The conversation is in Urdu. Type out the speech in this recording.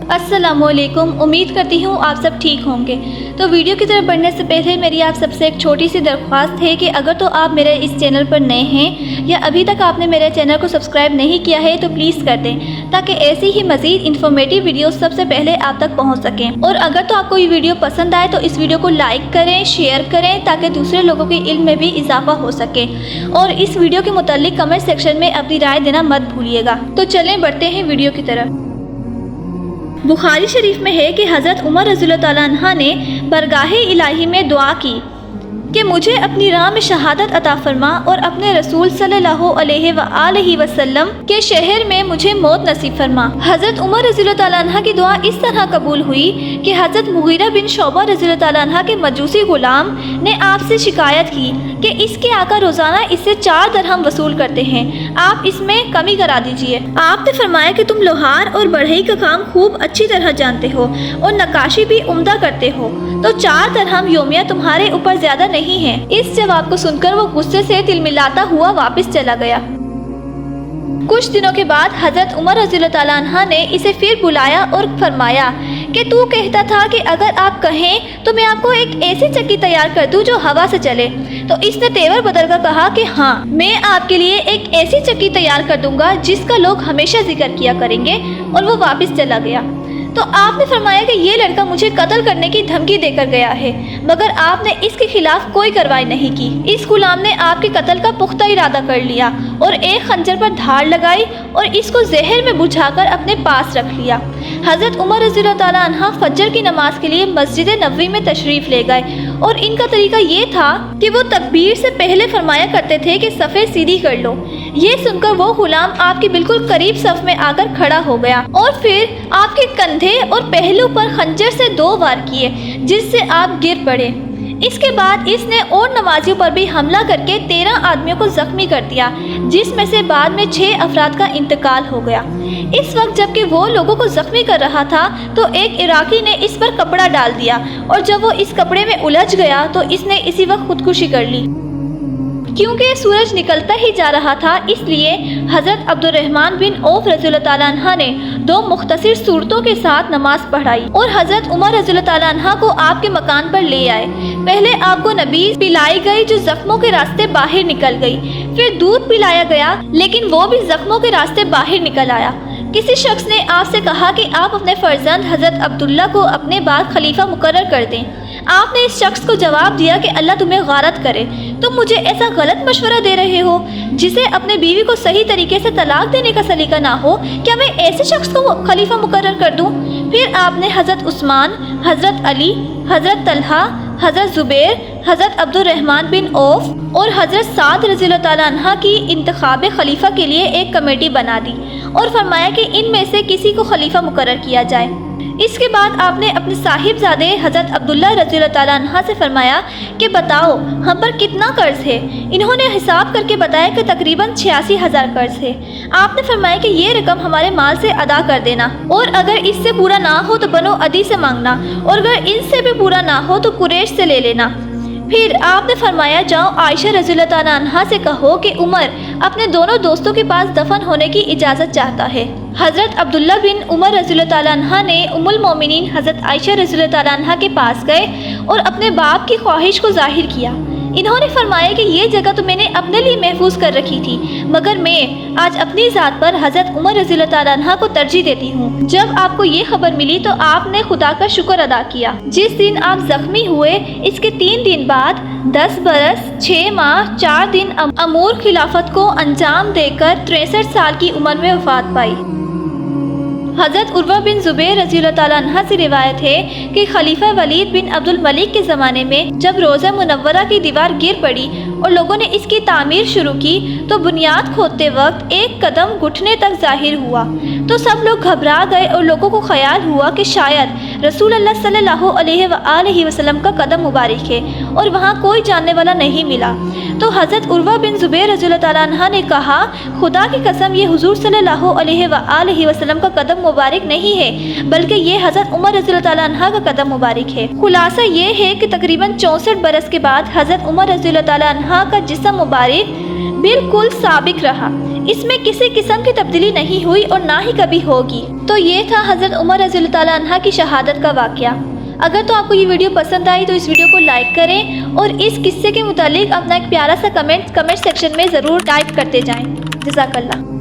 السلام علیکم، امید کرتی ہوں آپ سب ٹھیک ہوں گے۔ تو ویڈیو کی طرف بڑھنے سے پہلے میری آپ سب سے ایک چھوٹی سی درخواست ہے کہ اگر تو آپ میرے اس چینل پر نئے ہیں یا ابھی تک آپ نے میرے چینل کو سبسکرائب نہیں کیا ہے تو پلیز کر دیں تاکہ ایسی ہی مزید انفارمیٹیو ویڈیوز سب سے پہلے آپ تک پہنچ سکیں۔ اور اگر تو آپ کو یہ ویڈیو پسند آئے تو اس ویڈیو کو لائک کریں، شیئر کریں تاکہ دوسرے لوگوں کے علم میں بھی اضافہ ہو سکے، اور اس ویڈیو کے متعلق کمنٹ سیکشن میں اپنی رائے دینا مت بھولیے گا۔ تو چلیں بڑھتے ہیں ویڈیو کی طرف۔ بخاری شریف میں ہے کہ حضرت عمر رضی اللہ تعالیٰ عنہ نے بارگاہ الہی میں دعا کی کہ مجھے اپنی راہ میں شہادت عطا فرما اور اپنے رسول صلی اللہ علیہ وآلہ وسلم کے شہر میں مجھے موت نصیب فرما۔ حضرت عمر رضی اللہ تعالیٰ عنہ کی دعا اس طرح قبول ہوئی کہ حضرت مغیرہ بن شعبہ رضی اللہ تعالیٰ عنہ کے مجوسی غلام نے آپ سے شکایت کی کہ اس کے آقا روزانہ اس سے 4 درہم وصول کرتے ہیں، آپ اس میں کمی کرا دیجئے۔ آپ نے فرمایا کہ تم لوہار اور بڑھئی کا کام خوب اچھی طرح جانتے ہو اور نقاشی بھی عمدہ کرتے ہو، تو 4 درہم یومیہ تمہارے اوپر زیادہ نہیں ہے۔ اس جواب کو سن کر وہ غصے سے تلملاتا ہوا واپس چلا گیا۔ کچھ دنوں کے بعد حضرت عمر رضی اللہ تعالیٰ عنہ نے اسے پھر بلایا اور فرمایا کہ تو کہتا تھا کہ اگر آپ کہیں تو میں آپ کو ایک ایسی چکی تیار کر دوں جو ہوا سے چلے۔ تو اس نے تیور بدل کر کہا کہ ہاں، میں آپ کے لیے ایک ایسی چکی تیار کر دوں گا جس کا لوگ ہمیشہ ذکر کیا کریں گے، اور وہ واپس چلا گیا۔ تو آپ نے فرمایا کہ یہ لڑکا مجھے قتل کرنے کی دھمکی دے کر گیا ہے، مگر آپ نے اس کے خلاف کوئی کارروائی نہیں کی۔ اس غلام نے آپ کے قتل کا پختہ ارادہ کر لیا اور ایک خنجر پر دھاڑ لگائی اور اس کو زہر میں بجھا کر اپنے پاس رکھ لیا۔ حضرت عمر رضی اللہ تعالیٰ عنہ فجر کی نماز کے لیے مسجد نبوی میں تشریف لے گئے، اور ان کا طریقہ یہ تھا کہ وہ تکبیر سے پہلے فرمایا کرتے تھے کہ صفیں سیدھی کر لو۔ یہ سن کر وہ غلام آپ کے بالکل قریب صف میں آ کر کھڑا ہو گیا اور پھر آپ کے کندھے اور پہلو پر خنجر سے 2 وار کیے، جس سے آپ گر پڑے۔ اس کے بعد اس نے اور نمازیوں پر بھی حملہ کر کے 13 آدمیوں کو زخمی کر دیا، جس میں سے بعد میں 6 افراد کا انتقال ہو گیا۔ اس وقت جب کہ وہ لوگوں کو زخمی کر رہا تھا تو ایک عراقی نے اس پر کپڑا ڈال دیا، اور جب وہ اس کپڑے میں الجھ گیا تو اس نے اسی وقت خودکشی کر لی۔ کیونکہ سورج نکلتا ہی جا رہا تھا، اس لیے حضرت عبد الرحمن بن عوف رضی اللہ تعالیٰ عنہ نے 2 مختصر صورتوں کے ساتھ نماز پڑھائی اور حضرت عمر رضی اللہ تعالیٰ عنہ کو آپ کے مکان پر لے آئے۔ پہلے آپ کو نبیذ پلائی گئی جو زخموں کے راستے باہر نکل گئی، پھر دودھ پلایا گیا لیکن وہ بھی زخموں کے راستے باہر نکل آیا۔ کسی شخص نے آپ سے کہا کہ آپ اپنے فرزند حضرت عبداللہ کو اپنے بعد خلیفہ مقرر کر دیں۔ آپ نے اس شخص کو جواب دیا کہ اللہ تمہیں غارت کرے، تم مجھے ایسا غلط مشورہ دے رہے ہو جسے اپنے بیوی کو صحیح طریقے سے طلاق دینے کا سلیقہ نہ ہو، کیا میں ایسے شخص کو خلیفہ مقرر کر دوں؟ پھر آپ نے حضرت عثمان، حضرت علی، حضرت طلحہ، حضرت زبیر، حضرت عبد الرحمن بن عوف اور حضرت سعد رضی اللہ تعالیٰ عنہ کی انتخاب خلیفہ کے لیے ایک کمیٹی بنا دی اور فرمایا کہ ان میں سے کسی کو خلیفہ مقرر کیا جائے۔ اس کے بعد آپ نے اپنے صاحبزادے حضرت عبداللہ رضی اللہ تعالیٰ عنہ سے فرمایا کہ بتاؤ ہم پر کتنا قرض ہے؟ انہوں نے حساب کر کے بتایا کہ تقریباً 86,000 قرض ہے۔ آپ نے فرمایا کہ یہ رقم ہمارے مال سے ادا کر دینا، اور اگر اس سے پورا نہ ہو تو بنو عدی سے مانگنا، اور اگر ان سے بھی پورا نہ ہو تو قریش سے لے لینا۔ پھر آپ نے فرمایا جاؤ عائشہ رضی اللہ تعالیٰ عنہ سے کہو کہ عمر اپنے دونوں دوستوں کے پاس دفن ہونے کی اجازت چاہتا ہے۔ حضرت عبداللہ بن عمر رضی اللہ تعالیٰ عنہ نے ام المومنین حضرت عائشہ رضی اللہ تعالیٰ عنہ کے پاس گئے اور اپنے باپ کی خواہش کو ظاہر کیا۔ انہوں نے فرمایا کہ یہ جگہ تو میں نے اپنے لیے محفوظ کر رکھی تھی، مگر میں آج اپنی ذات پر حضرت عمر رضی اللہ تعالیٰ عنہ کو ترجیح دیتی ہوں۔ جب آپ کو یہ خبر ملی تو آپ نے خدا کا شکر ادا کیا۔ جس دن آپ زخمی ہوئے اس کے 3 دن بعد 10 برس 6 ماہ 4 دن امور خلافت کو انجام دے کر 63 سال کی عمر میں وفات پائی۔ حضرت عروہ بن زبیر رضی اللہ تعالیٰ عنہ سے روایت ہے کہ خلیفہ ولید بن عبد الملک کے زمانے میں جب روضہ منورہ کی دیوار گر پڑی اور لوگوں نے اس کی تعمیر شروع کی تو بنیاد کھودتے وقت ایک قدم گھٹنے تک ظاہر ہوا، تو سب لوگ گھبرا گئے اور لوگوں کو خیال ہوا کہ شاید رسول اللہ صلی اللہ علیہ وآلہ وسلم کا قدم مبارک ہے، اور وہاں کوئی جاننے والا نہیں ملا۔ تو حضرت عروہ بن زبیر رضی اللہ تعالیٰ عنہ نے کہا خدا کی قسم یہ حضور صلی اللہ علیہ وآلہ وسلم کا قدم مبارک نہیں ہے بلکہ یہ حضرت عمر رضی اللہ تعالیٰ عنہ کا قدم مبارک ہے۔ خلاصہ یہ ہے کہ تقریباً 64 برس کے بعد حضرت عمر رضی اللہ تعالیٰ عنہ کا جسم مبارک بالکل ثابت رہا۔ اس میں کسی قسم کی تبدیلی نہیں ہوئی اور نہ ہی کبھی ہوگی۔ تو یہ تھا حضرت عمر رضی اللہ تعالیٰ عنہ کی شہادت کا واقعہ۔ اگر تو آپ کو یہ ویڈیو پسند آئی تو اس ویڈیو کو لائک کریں اور اس قصے کے متعلق اپنا ایک پیارا سا کمنٹ سیکشن میں ضرور ٹائپ کرتے جائیں۔ جزاک اللہ۔